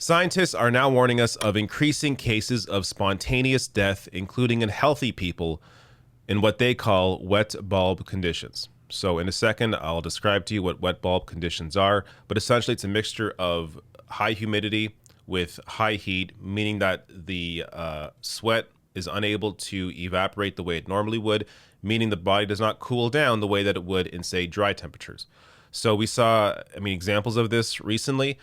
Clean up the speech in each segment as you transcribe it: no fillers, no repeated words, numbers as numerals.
Scientists are now warning us of increasing cases of spontaneous death, including in healthy people, in what they call wet bulb conditions. So, in a second, I'll describe to you what wet bulb conditions are, but essentially, it's a mixture of high humidity with high heat, meaning that the sweat is unable to evaporate the way it normally would, meaning the body does not cool down the way that it would in, say, dry temperatures. So, we saw, examples of this recently.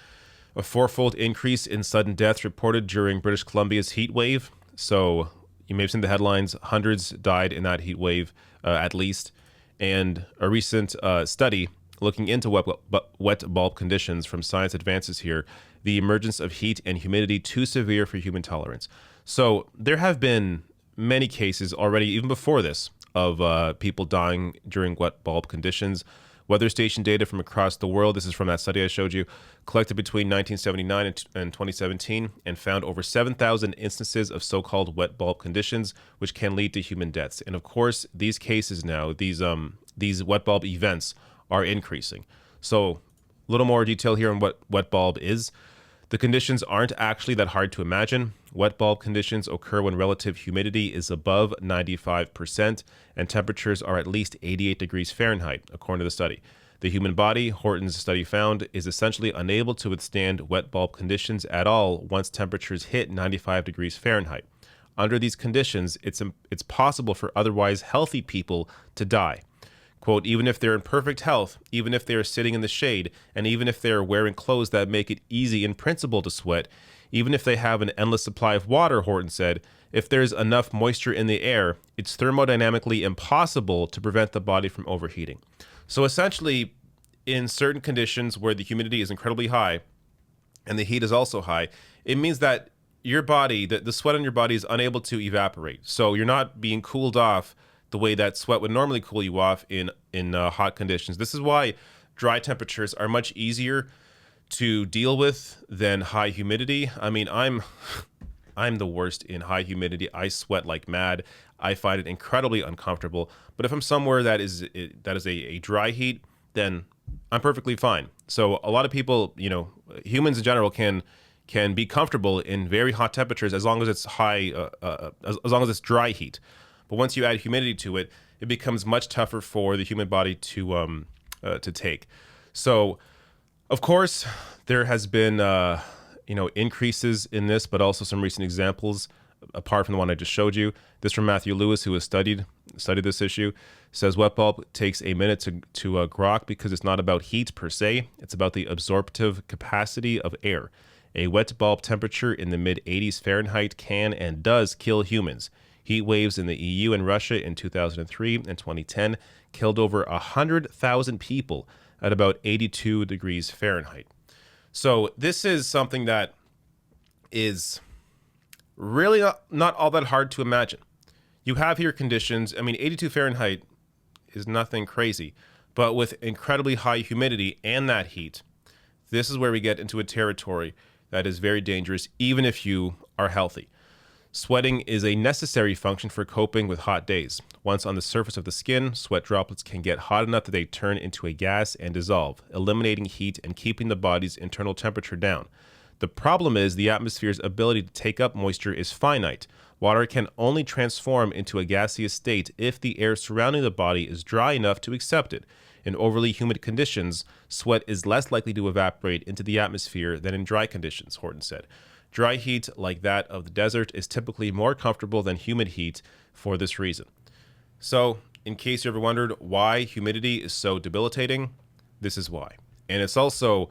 A fourfold increase in sudden deaths reported during British Columbia's heat wave. So you may have seen the headlines. Hundreds died in that heat wave, at least. And a recent study looking into wet bulb conditions from Science Advances here, the emergence of heat and humidity too severe for human tolerance. So there have been many cases already, even before this, of people dying during wet bulb conditions. Weather station data from across the world, this is from that study I showed you, collected between 1979 and 2017 and found over 7,000 instances of so-called wet bulb conditions, which can lead to human deaths. And of course, these cases now, these wet bulb events are increasing. So a little more detail here on what wet bulb is. The conditions aren't actually that hard to imagine. Wet bulb conditions occur when relative humidity is above 95% and temperatures are at least 88 degrees Fahrenheit, according to the study. The human body, Horton's study found, is essentially unable to withstand wet bulb conditions at all once temperatures hit 95 degrees Fahrenheit. Under these conditions, it's possible for otherwise healthy people to die. Quote, even if they're in perfect health, even if they are sitting in the shade, and even if they are wearing clothes that make it easy in principle to sweat, even if they have an endless supply of water, Horton said, if there's enough moisture in the air, it's thermodynamically impossible to prevent the body from overheating. So essentially, in certain conditions where the humidity is incredibly high and the heat is also high, it means that your body, the sweat on your body is unable to evaporate. So you're not being cooled off the way that sweat would normally cool you off in hot conditions. This is why dry temperatures are much easier to deal with than high humidity. I'm the worst in high humidity. I sweat like mad. I find it incredibly uncomfortable. But if I'm somewhere that is a dry heat, then I'm perfectly fine. So a lot of people, humans in general can be comfortable in very hot temperatures as long as it's as long as it's dry heat. But once you add humidity to it, it becomes much tougher for the human body to take. So, of course, there has been increases in this, but also some recent examples apart from the one I just showed you. This from Matthew Lewis, who has studied this issue, says wet bulb takes a minute to grok because it's not about heat per se. It's about the absorptive capacity of air. A wet bulb temperature in the mid-80s Fahrenheit can and does kill humans. Heat waves in the EU and Russia in 2003 and 2010 killed over 100,000 people at about 82 degrees Fahrenheit. So this is something that is really not all that hard to imagine. You have here conditions, 82 Fahrenheit is nothing crazy, but with incredibly high humidity and that heat, this is where we get into a territory that is very dangerous, even if you are healthy. Sweating is a necessary function for coping with hot days. Once on the surface of the skin, sweat droplets can get hot enough that they turn into a gas and dissolve, eliminating heat and keeping the body's internal temperature down. The problem is the atmosphere's ability to take up moisture is finite. Water can only transform into a gaseous state if the air surrounding the body is dry enough to accept it. In overly humid conditions, sweat is less likely to evaporate into the atmosphere than in dry conditions, Horton said. Dry heat, like that of the desert, is typically more comfortable than humid heat for this reason. So, in case you ever wondered why humidity is so debilitating, this is why. And it's also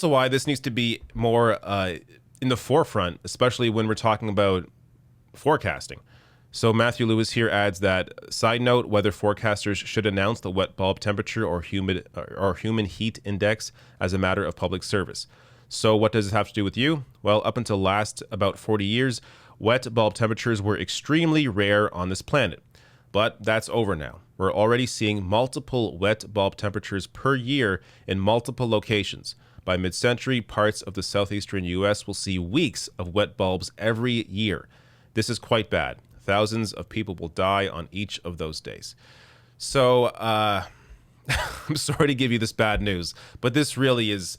why this needs to be more in the forefront, especially when we're talking about forecasting. So Matthew Lewis here adds that, side note, weather forecasters should announce the wet bulb temperature or human heat index as a matter of public service. So what does this have to do with you? Well, up until last about 40 years, wet bulb temperatures were extremely rare on this planet. But that's over now. We're already seeing multiple wet bulb temperatures per year in multiple locations. By mid-century, parts of the southeastern U.S. will see weeks of wet bulbs every year. This is quite bad. Thousands of people will die on each of those days. So, I'm sorry to give you this bad news, but this really is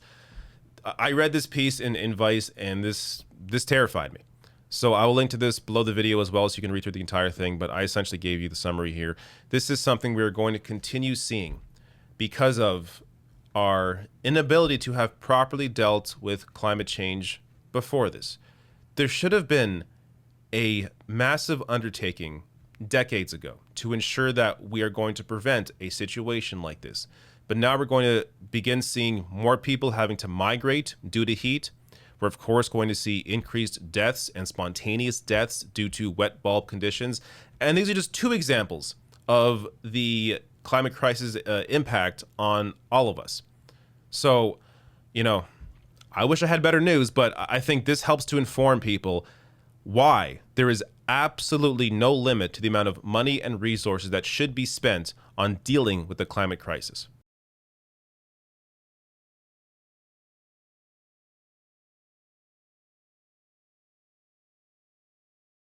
I read this piece in Vice, and this terrified me. So I will link to this below the video as well, so you can read through the entire thing. But I essentially gave you the summary here. This is something we're going to continue seeing because of our inability to have properly dealt with climate change before this. There should have been a massive undertaking decades ago to ensure that we are going to prevent a situation like this. But now we're going to begin seeing more people having to migrate due to heat. We're, of course, going to see increased deaths and spontaneous deaths due to wet bulb conditions. And these are just two examples of the climate crisis impact on all of us. So, I wish I had better news, but I think this helps to inform people why there is absolutely no limit to the amount of money and resources that should be spent on dealing with the climate crisis.